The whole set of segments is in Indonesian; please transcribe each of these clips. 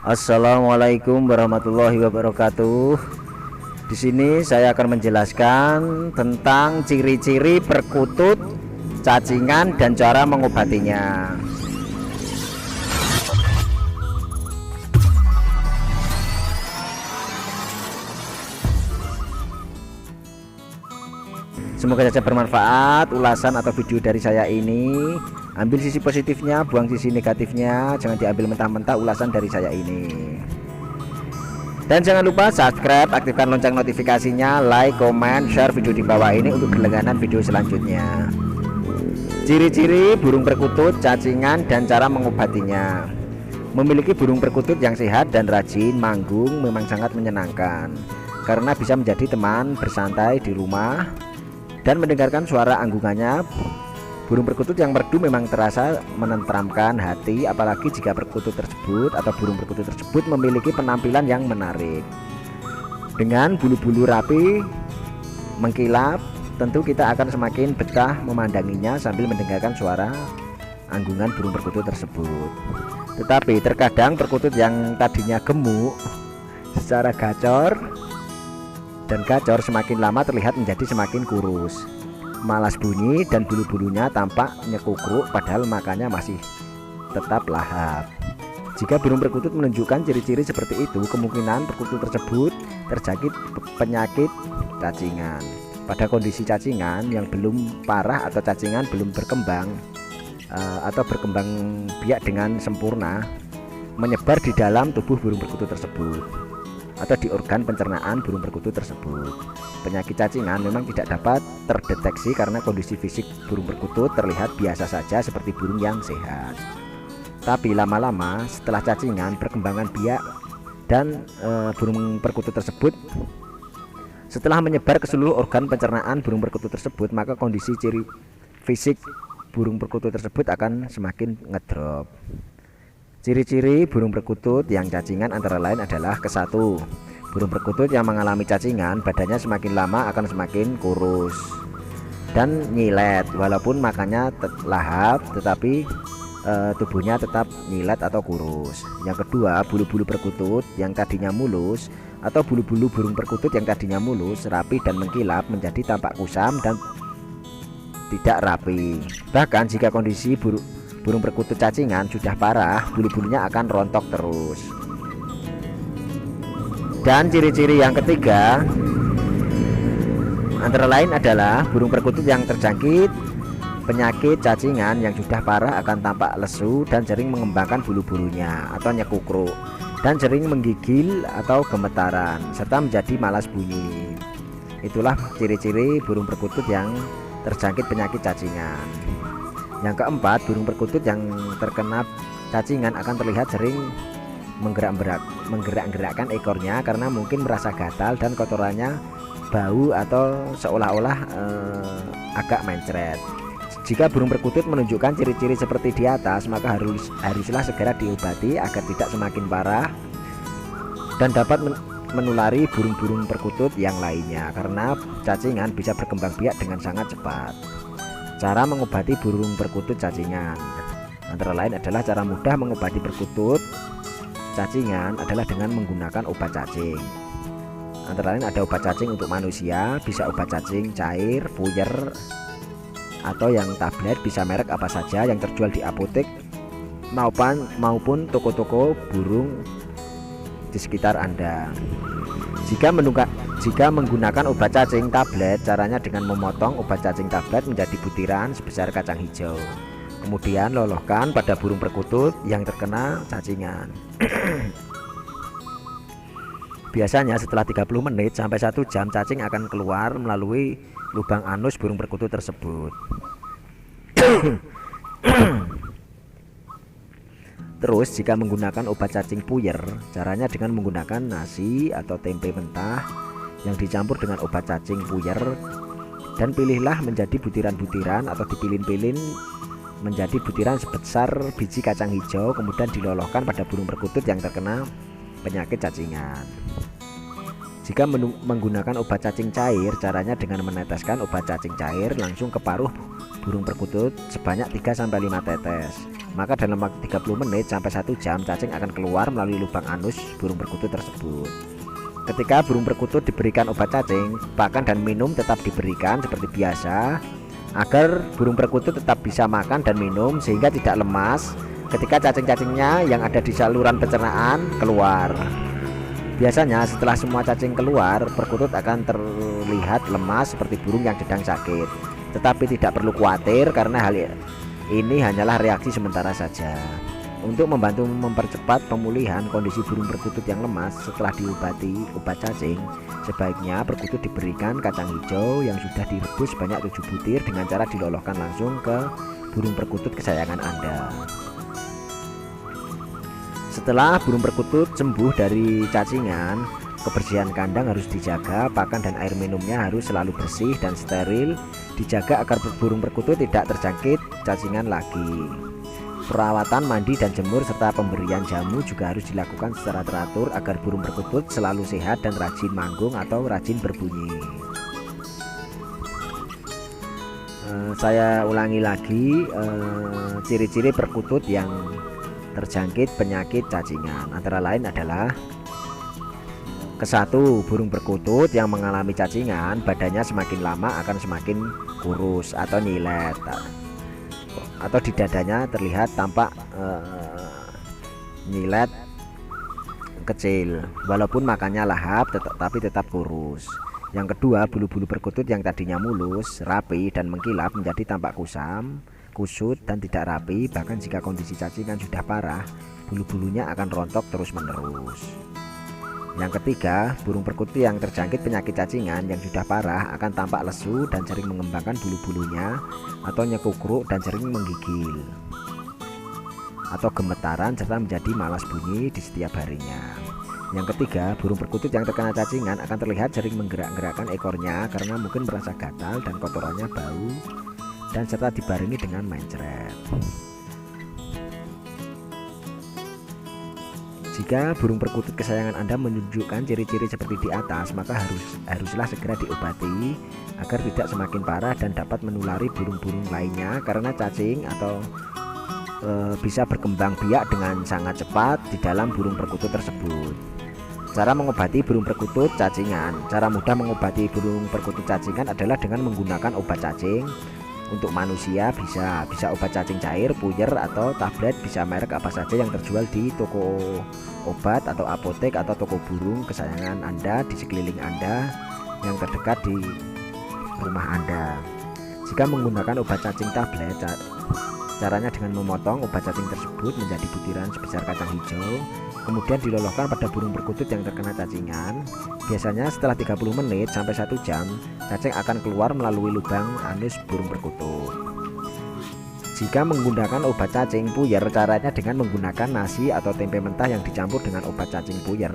Assalamualaikum warahmatullahi wabarakatuh. Di sini saya akan menjelaskan tentang ciri-ciri perkutut, cacingan, dan cara mengobatinya. Semoga saja bermanfaat ulasan atau video dari saya ini. Ambil sisi positifnya, buang sisi negatifnya. Jangan diambil mentah-mentah ulasan dari saya ini. Dan jangan lupa subscribe, aktifkan lonceng notifikasinya, like, comment, share video di bawah ini untuk berlangganan video selanjutnya. Ciri-ciri burung perkutut, cacingan, dan cara mengobatinya. Memiliki burung perkutut yang sehat dan rajin manggung memang sangat menyenangkan, karena bisa menjadi teman bersantai di rumah dan mendengarkan suara anggungannya. Burung perkutut yang merdu memang terasa menenteramkan hati, apalagi jika perkutut tersebut atau burung perkutut tersebut memiliki penampilan yang menarik. Dengan bulu-bulu rapi mengkilap, tentu kita akan semakin betah memandanginya sambil mendengarkan suara anggungan burung perkutut tersebut. Tetapi terkadang perkutut yang tadinya gemuk secara gacor semakin lama terlihat menjadi semakin kurus, malas bunyi, dan bulu-bulunya tampak nyekukruk padahal makannya masih tetap lahap. Jika burung perkutut menunjukkan ciri-ciri seperti itu, kemungkinan perkutut tersebut terjangkit penyakit cacingan. Pada kondisi cacingan yang belum parah atau cacingan belum berkembang atau berkembang biak dengan sempurna, menyebar di dalam tubuh burung perkutut tersebut atau di organ pencernaan burung perkutut tersebut. Penyakit cacingan memang tidak dapat terdeteksi karena kondisi fisik burung perkutut terlihat biasa saja seperti burung yang sehat. Tapi lama-lama setelah cacingan, perkembangan biak dan burung perkutut tersebut setelah menyebar ke seluruh organ pencernaan burung perkutut tersebut, maka kondisi ciri fisik burung perkutut tersebut akan semakin ngedrop. Ciri-ciri burung perkutut yang cacingan antara lain adalah: ke-1, burung perkutut yang mengalami cacingan badannya semakin lama akan semakin kurus dan nyilet, walaupun makannya lahap tetapi tubuhnya tetap nyilet atau kurus. Yang kedua, bulu-bulu perkutut yang tadinya mulus atau bulu-bulu burung perkutut yang tadinya mulus, rapi, dan mengkilap menjadi tampak kusam dan tidak rapi. Bahkan jika kondisi burung perkutut cacingan sudah parah, bulu-bulunya akan rontok terus. Dan ciri-ciri yang ketiga antara lain adalah burung perkutut yang terjangkit penyakit cacingan yang sudah parah akan tampak lesu dan sering mengembangkan bulu-bulunya atau nyekukruk, dan sering menggigil atau gemetaran serta menjadi malas bunyi. Itulah ciri-ciri burung perkutut yang terjangkit penyakit cacingan. Yang keempat, burung perkutut yang terkena cacingan akan terlihat sering menggerak-gerakkan ekornya karena mungkin merasa gatal dan kotorannya bau atau seolah-olah agak mencret. Jika burung perkutut menunjukkan ciri-ciri seperti di atas, maka haruslah segera diobati agar tidak semakin parah dan dapat menulari burung-burung perkutut yang lainnya, karena cacingan bisa berkembang biak dengan sangat cepat. Cara mengobati burung perkutut cacingan antara lain adalah: cara mudah mengobati perkutut cacingan adalah dengan menggunakan obat cacing. Antara lain ada obat cacing untuk manusia, bisa obat cacing cair, puyer, atau yang tablet, bisa merek apa saja yang terjual di apotek maupun toko-toko burung di sekitar Anda. Jika menggunakan obat cacing tablet, caranya dengan memotong obat cacing tablet menjadi butiran sebesar kacang hijau, kemudian lolohkan pada burung perkutut yang terkena cacingan. Biasanya setelah 30 menit sampai 1 jam, cacing akan keluar melalui lubang anus burung perkutut tersebut. Terus jika menggunakan obat cacing puyer, caranya dengan menggunakan nasi atau tempe mentah yang dicampur dengan obat cacing puyer, dan pilihlah menjadi butiran-butiran atau dipilin-pilin menjadi butiran sebesar biji kacang hijau, kemudian dilolohkan pada burung perkutut yang terkena penyakit cacingan. Jika menggunakan obat cacing cair, caranya dengan meneteskan obat cacing cair langsung ke paruh burung perkutut sebanyak 3-5 tetes. maka dalam waktu 30 menit sampai 1 jam cacing akan keluar melalui lubang anus burung perkutut tersebut. Ketika burung perkutut diberikan obat cacing, pakan dan minum tetap diberikan seperti biasa agar burung perkutut tetap bisa makan dan minum sehingga tidak lemas ketika cacing-cacingnya yang ada di saluran pencernaan keluar. Biasanya setelah semua cacing keluar, perkutut akan terlihat lemas seperti burung yang sedang sakit. Tetapi tidak perlu khawatir karena hal ini hanyalah reaksi sementara saja. Untuk membantu mempercepat pemulihan kondisi burung perkutut yang lemas setelah diobati obat cacing, sebaiknya perkutut diberikan kacang hijau yang sudah direbus sebanyak 7 butir dengan cara diloloskan langsung ke burung perkutut kesayangan Anda. Setelah burung perkutut sembuh dari cacingan, kebersihan kandang harus dijaga, pakan dan air minumnya harus selalu bersih dan steril, dijaga agar burung perkutut tidak terjangkit cacingan lagi. Perawatan mandi dan jemur serta pemberian jamu juga harus dilakukan secara teratur agar burung perkutut selalu sehat dan rajin manggung atau rajin berbunyi. Saya ulangi lagi ciri-ciri perkutut yang terjangkit penyakit cacingan antara lain adalah: ke-1, burung perkutut yang mengalami cacingan badannya semakin lama akan semakin kurus atau nyilet, atau di dadanya terlihat tampak nyilet kecil walaupun makannya lahap tapi tetap kurus. Yang kedua, bulu-bulu perkutut yang tadinya mulus, rapi dan mengkilap menjadi tampak kusam, kusut dan tidak rapi. Bahkan jika kondisi cacingan sudah parah, bulu-bulunya akan rontok terus-menerus. Yang ketiga, burung perkutut yang terjangkit penyakit cacingan yang sudah parah akan tampak lesu dan sering mengembangkan bulu-bulunya atau nyekukruk dan sering menggigil atau gemetaran serta menjadi malas bunyi di setiap harinya. Yang ketiga, burung perkutut yang terkena cacingan akan terlihat sering menggerak-gerakkan ekornya karena mungkin merasa gatal dan kotorannya bau dan serta dibarengi dengan mencret. Jika burung perkutut kesayangan Anda menunjukkan ciri-ciri seperti di atas, maka haruslah segera diobati agar tidak semakin parah dan dapat menulari burung-burung lainnya karena cacing atau bisa berkembang biak dengan sangat cepat di dalam burung perkutut tersebut. Cara mengobati burung perkutut cacingan. Cara mudah mengobati burung perkutut cacingan adalah dengan menggunakan obat cacing. Untuk manusia bisa obat cacing cair, puyer atau tablet, bisa merek apa saja yang terjual di toko obat atau apotek atau toko burung kesayangan Anda di sekeliling Anda yang terdekat di rumah Anda. Jika menggunakan obat cacing tablet, caranya dengan memotong obat cacing tersebut menjadi butiran sebesar kacang hijau, kemudian diloloskan pada burung perkutut yang terkena cacingan. Biasanya setelah 30 menit sampai 1 jam, cacing akan keluar melalui lubang anus burung perkutut. Jika menggunakan obat cacing puyer, caranya dengan menggunakan nasi atau tempe mentah yang dicampur dengan obat cacing puyer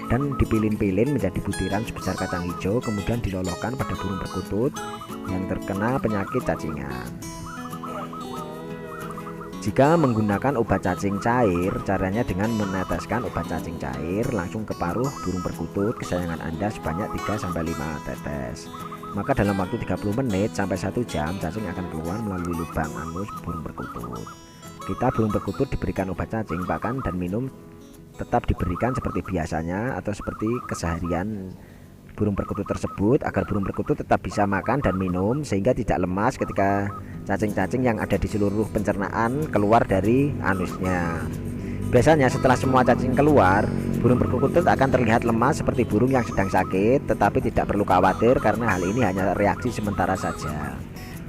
dan dipilin-pilin menjadi butiran sebesar kacang hijau, kemudian diloloskan pada burung perkutut yang terkena penyakit cacingan. Jika menggunakan obat cacing cair, caranya dengan meneteskan obat cacing cair langsung ke paruh burung perkutut kesayangan Anda sebanyak 3-5 tetes. Maka dalam waktu 30 menit sampai 1 jam, cacing akan keluar melalui lubang anus burung perkutut. Kita burung perkutut diberikan obat cacing, pakan dan minum tetap diberikan seperti biasanya atau seperti keseharian burung perkutut tersebut agar burung perkutut tetap bisa makan dan minum sehingga tidak lemas ketika cacing-cacing yang ada di seluruh pencernaan keluar dari anusnya. Biasanya setelah semua cacing keluar, burung perkutut akan terlihat lemas seperti burung yang sedang sakit, tetapi tidak perlu khawatir karena hal ini hanya reaksi sementara saja.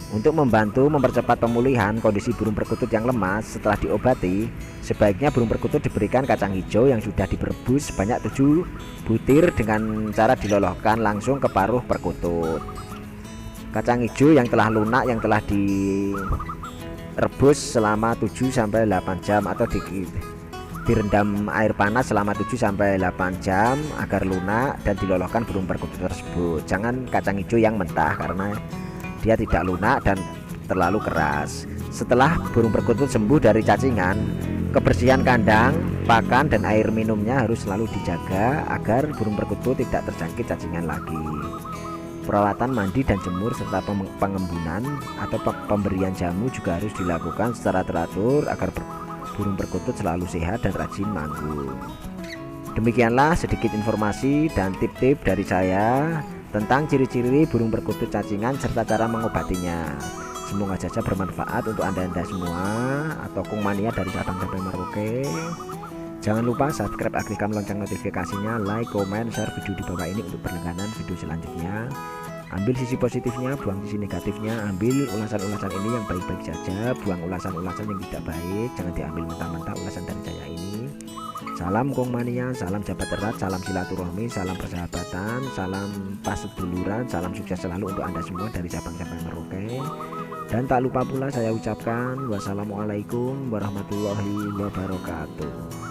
Untuk membantu mempercepat pemulihan kondisi burung perkutut yang lemas setelah diobati, sebaiknya burung perkutut diberikan kacang hijau yang sudah direbus sebanyak 7 butir dengan cara diloloskan langsung ke paruh perkutut. Kacang hijau yang telah lunak yang telah direbus selama 7-8 jam atau direndam air panas selama 7-8 jam agar lunak dan diloloskan burung perkutut tersebut. Jangan kacang hijau yang mentah karena dia tidak lunak dan terlalu keras. Setelah burung perkutut sembuh dari cacingan, kebersihan kandang, pakan dan air minumnya harus selalu dijaga agar burung perkutut tidak terjangkit cacingan lagi. Perawatan mandi dan jemur serta pengembunan atau pemberian jamu juga harus dilakukan secara teratur agar burung perkutut selalu sehat dan rajin manggung. Demikianlah sedikit informasi dan tip-tip dari saya tentang ciri-ciri burung perkutut cacingan serta cara mengobatinya. Semoga saja bermanfaat untuk anda semua atau Kung Mania dari cabang Merauke. Jangan lupa subscribe, aktifkan lonceng notifikasinya, like, komen, share video di bawah ini untuk berlangganan video selanjutnya. Ambil sisi positifnya, buang sisi negatifnya. Ambil ulasan-ulasan ini yang baik-baik saja, buang ulasan-ulasan yang tidak baik. Jangan diambil mentah-mentah ulasan dari saya ini. Salam Kung Mania, salam jabat erat, salam silaturahmi, salam persahabatan, salam pas seduluran, salam sukses selalu untuk anda semua dari cabang-cabang Merauke. Dan tak lupa pula saya ucapkan wassalamualaikum warahmatullahi wabarakatuh.